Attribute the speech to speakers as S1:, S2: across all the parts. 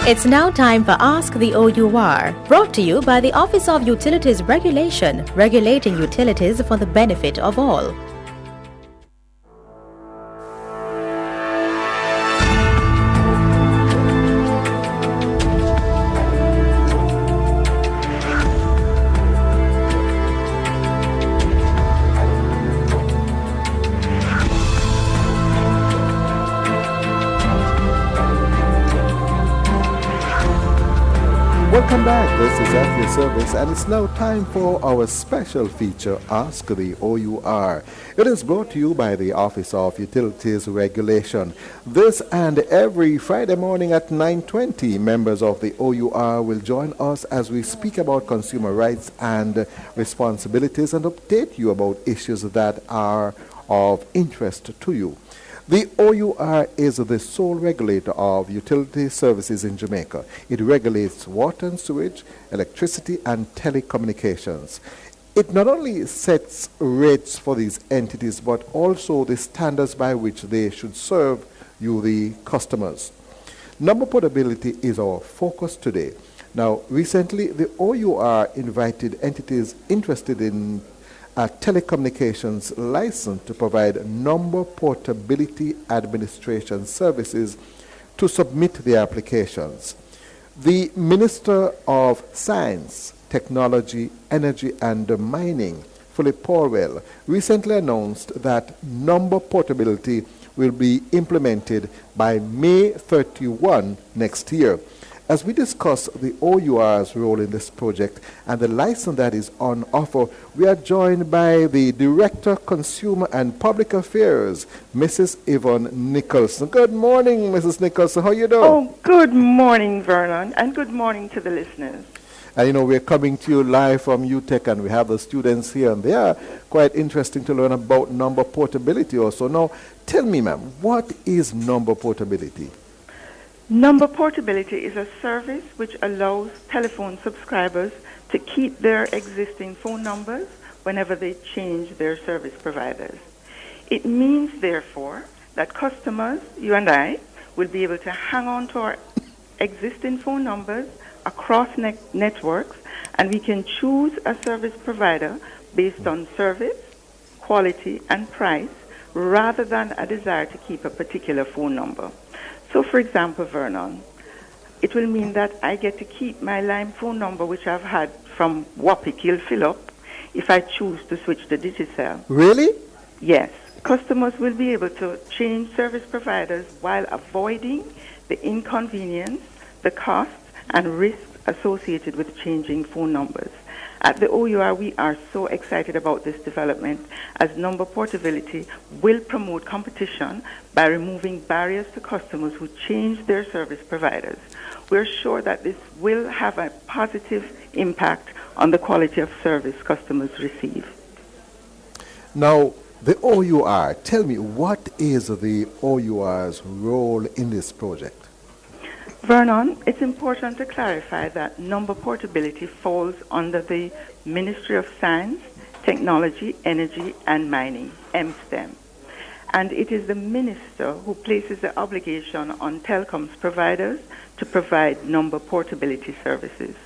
S1: It's now time for Ask the OUR, brought to you by the Office of Utilities Regulation, regulating utilities for the benefit of all.
S2: Welcome back. This is at your service, and it's now time for our special feature, Ask the OUR. It is brought to you by the Office of Utilities Regulation. This and every Friday morning at 9:20, members of the OUR will join us as we speak about consumer rights and responsibilities and update you about issues that are of interest to you. The OUR is the sole regulator of utility services in Jamaica. It regulates water and sewage, electricity, and telecommunications. It not only sets rates for these entities, but also the standards by which they should serve you, the customers. Number portability is our focus today. Now, recently, the OUR invited entities interested in a telecommunications license to provide number portability administration services to submit their applications. The Minister of Science, Technology, Energy and Mining, Philip Porwell, recently announced that number portability will be implemented by May 31 next year. As we discuss the OUR's role in this project and the license that is on offer, we are joined by the Director, Consumer and Public Affairs, Mrs. Yvonne Nicholson. Good morning, Mrs. Nicholson. How are you doing?
S3: Oh, good morning, Vernon, and good morning to the listeners.
S2: And we're coming to you live from UTech, and we have the students here, and they are quite interesting to learn about number portability also. Now, tell me, ma'am, what is number portability?
S3: Number portability is a service which allows telephone subscribers to keep their existing phone numbers whenever they change their service providers. It means, therefore, that customers, you and I, will be able to hang on to our existing phone numbers across networks, and we can choose a service provider based on service, quality, and price, rather than a desire to keep a particular phone number. So, for example, Vernon, it will mean that I get to keep my line phone number, which I've had from Wapikil Philip, if I choose to switch to Digicel.
S2: Really?
S3: Yes. Customers will be able to change service providers while avoiding the inconvenience, the costs, and risks associated with changing phone numbers. At the OUR, we are so excited about this development, as number portability will promote competition by removing barriers to customers who change their service providers. We're sure that this will have a positive impact on the quality of service customers receive.
S2: Now, the OUR, tell me, what is the OUR's role in this project?
S3: Vernon, it's important to clarify that number portability falls under the Ministry of Science, Technology, Energy and Mining, MSTEM. And it is the minister who places the obligation on telecoms providers to provide number portability services.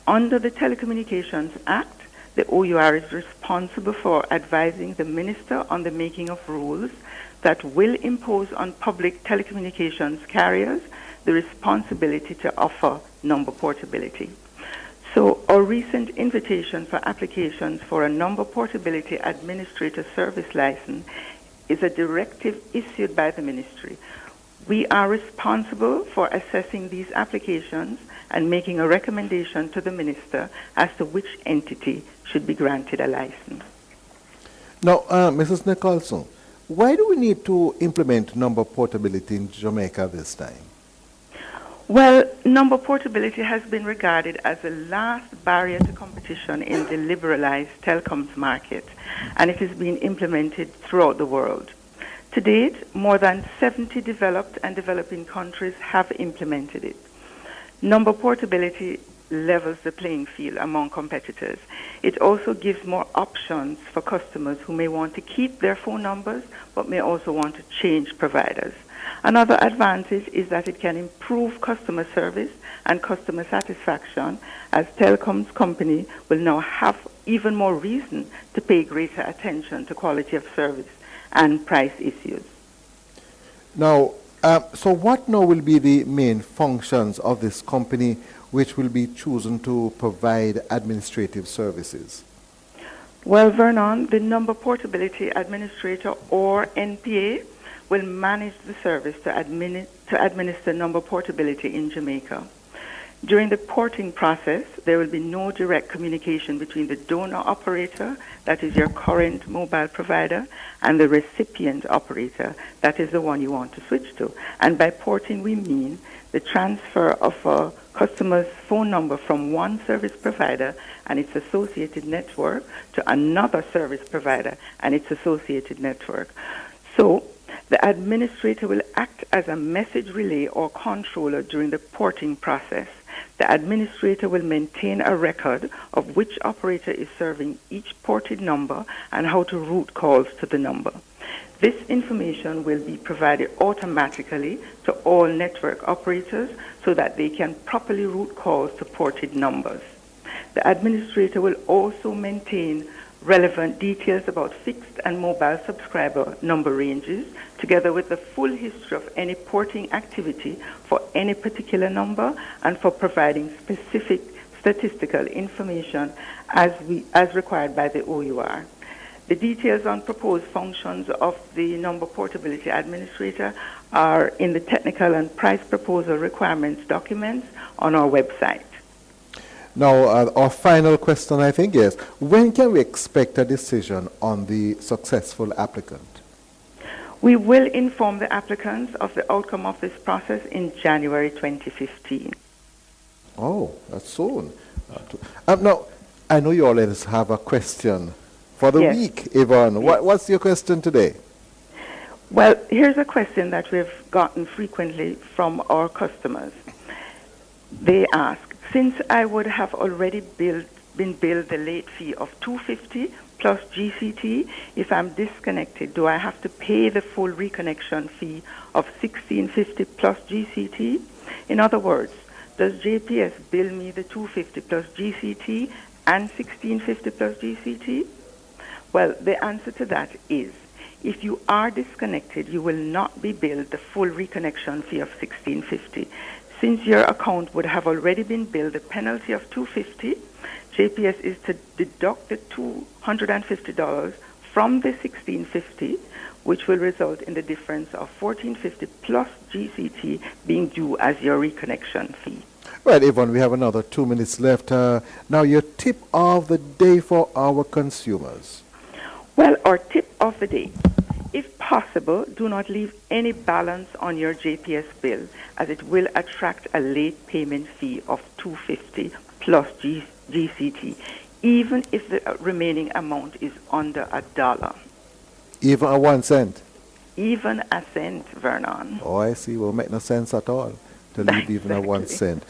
S3: Under the Telecommunications Act, the OUR is responsible for advising the minister on the making of rules that will impose on public telecommunications carriers the responsibility to offer number portability. So our recent invitation for applications for a number portability administrator service license is a directive issued by the ministry. We are responsible for assessing these applications and making a recommendation to the minister as to which entity should be granted a license.
S2: Now, Mrs. Nicholson, why do we need to implement number portability in Jamaica this time?
S3: Well, number portability has been regarded as the last barrier to competition in the liberalized telecoms market, and it is being implemented throughout the world. To date, more than 70 developed and developing countries have implemented it. Number portability levels the playing field among competitors. It also gives more options for customers who may want to keep their phone numbers but may also want to change providers. Another advantage is that it can improve customer service and customer satisfaction, as telecoms company will now have even more reason to pay greater attention to quality of service and price issues.
S2: Now, so what now will be the main functions of this company which will be chosen to provide administrative services?
S3: Well, Vernon, the Number Portability Administrator, or NPA, will manage the service to administer number portability in Jamaica. During the porting process, there will be no direct communication between the donor operator, that is your current mobile provider, and the recipient operator, that is the one you want to switch to. And by porting, we mean the transfer of a customer's phone number from one service provider and its associated network to another service provider and its associated network. So, the administrator will act as a message relay or controller during the porting process. The administrator will maintain a record of which operator is serving each ported number and how to route calls to the number. This information will be provided automatically to all network operators so that they can properly route calls to ported numbers. The administrator will also maintain relevant details about fixed and mobile subscriber number ranges, together with the full history of any porting activity for any particular number and for providing specific statistical information as required by the OUR. The details on proposed functions of the Number Portability Administrator are in the technical and price proposal requirements documents on our website.
S2: Now, our final question, I think, is when can we expect a decision on the successful applicant?
S3: We will inform the applicants of the outcome of this process in January 2015.
S2: Oh, that's soon. Now, I know you always have a question for the week, Yvonne.
S3: Yes.
S2: What's your question today?
S3: Well, here's a question that we've gotten frequently from our customers. They ask, since I would have already been billed the late fee of $250 plus GCT, if I'm disconnected, do I have to pay the full reconnection fee of $16.50 plus GCT? In other words, does JPS bill me the $250 plus GCT and $16.50 plus GCT? Well, the answer to that is, if you are disconnected, you will not be billed the full reconnection fee of $16.50. Since your account would have already been billed the penalty of $250, JPS is to deduct the $250 from the $16.50, which will result in the difference of $14.50 plus GCT being due as your reconnection fee.
S2: Right, Yvonne, we have another 2 minutes left. Now, your tip of the day for our consumers.
S3: Well, our tip of the day. If possible, do not leave any balance on your JPS bill, as it will attract a late payment fee of $250 plus GCT, even if the remaining amount is under $1.
S2: Even a 1 cent?
S3: Even a cent, Vernon.
S2: Oh, I see. Will make no sense at all to leave even a 1 cent.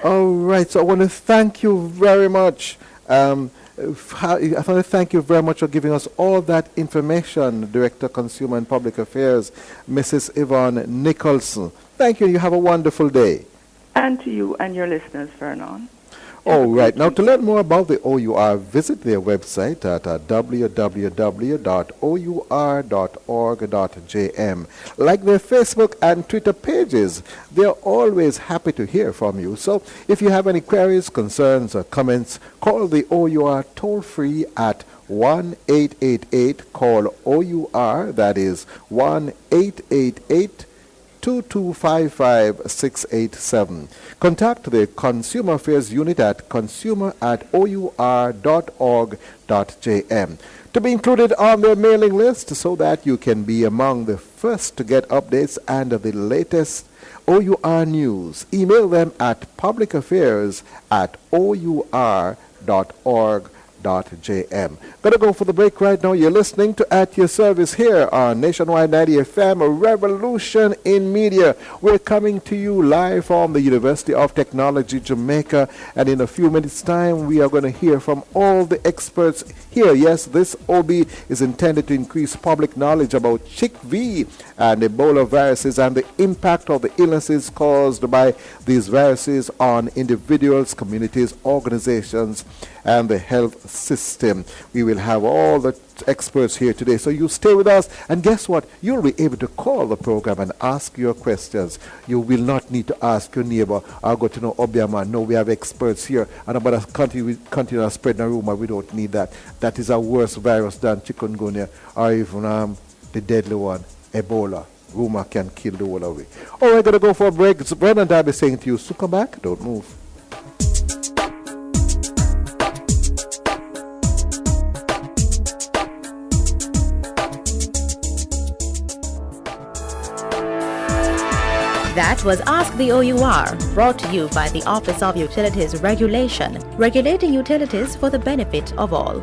S2: All right, so I want to thank you very much. I want to thank you very much for giving us all that information, Director, Consumer and Public Affairs, Mrs. Yvonne Nicholson. Thank you. You have a wonderful day.
S3: And to you and your listeners, Vernon.
S2: All right. Now, to learn more about the OUR, visit their website at www.our.org.jm. Like their Facebook and Twitter pages, they're always happy to hear from you. So if you have any queries, concerns, or comments, call the OUR toll-free at 1-888-CALL-OUR. That is 1-888 2255687. Contact the Consumer Affairs Unit at consumer@our.org.jm to be included on their mailing list so that you can be among the first to get updates and the latest OUR news. Email them at publicaffairs@our.org.jm. Gonna go for the break right now. You're listening to At Your Service here on Nationwide 90 FM, a revolution in media. We're coming to you live from the University of Technology, Jamaica. And in a few minutes' time, we are going to hear from all the experts here. Yes, this OB is intended to increase public knowledge about CHIKV and Ebola viruses and the impact of the illnesses caused by these viruses on individuals, communities, organizations, and the health system. We will have all the experts here today. So you stay with us, and guess what? You'll be able to call the program and ask your questions. You will not need to ask your neighbor, I'll go to know Obiama. No, we have experts here, and about to continue spreading a rumor. We don't need that. That is a worse virus than chikungunya or even the deadly one, Ebola. Rumor can kill the whole away. All right, gonna go for a break. It's Brennan Darby saying to you, so come back, don't move.
S1: That was Ask the OUR, brought to you by the Office of Utilities Regulation, regulating utilities for the benefit of all.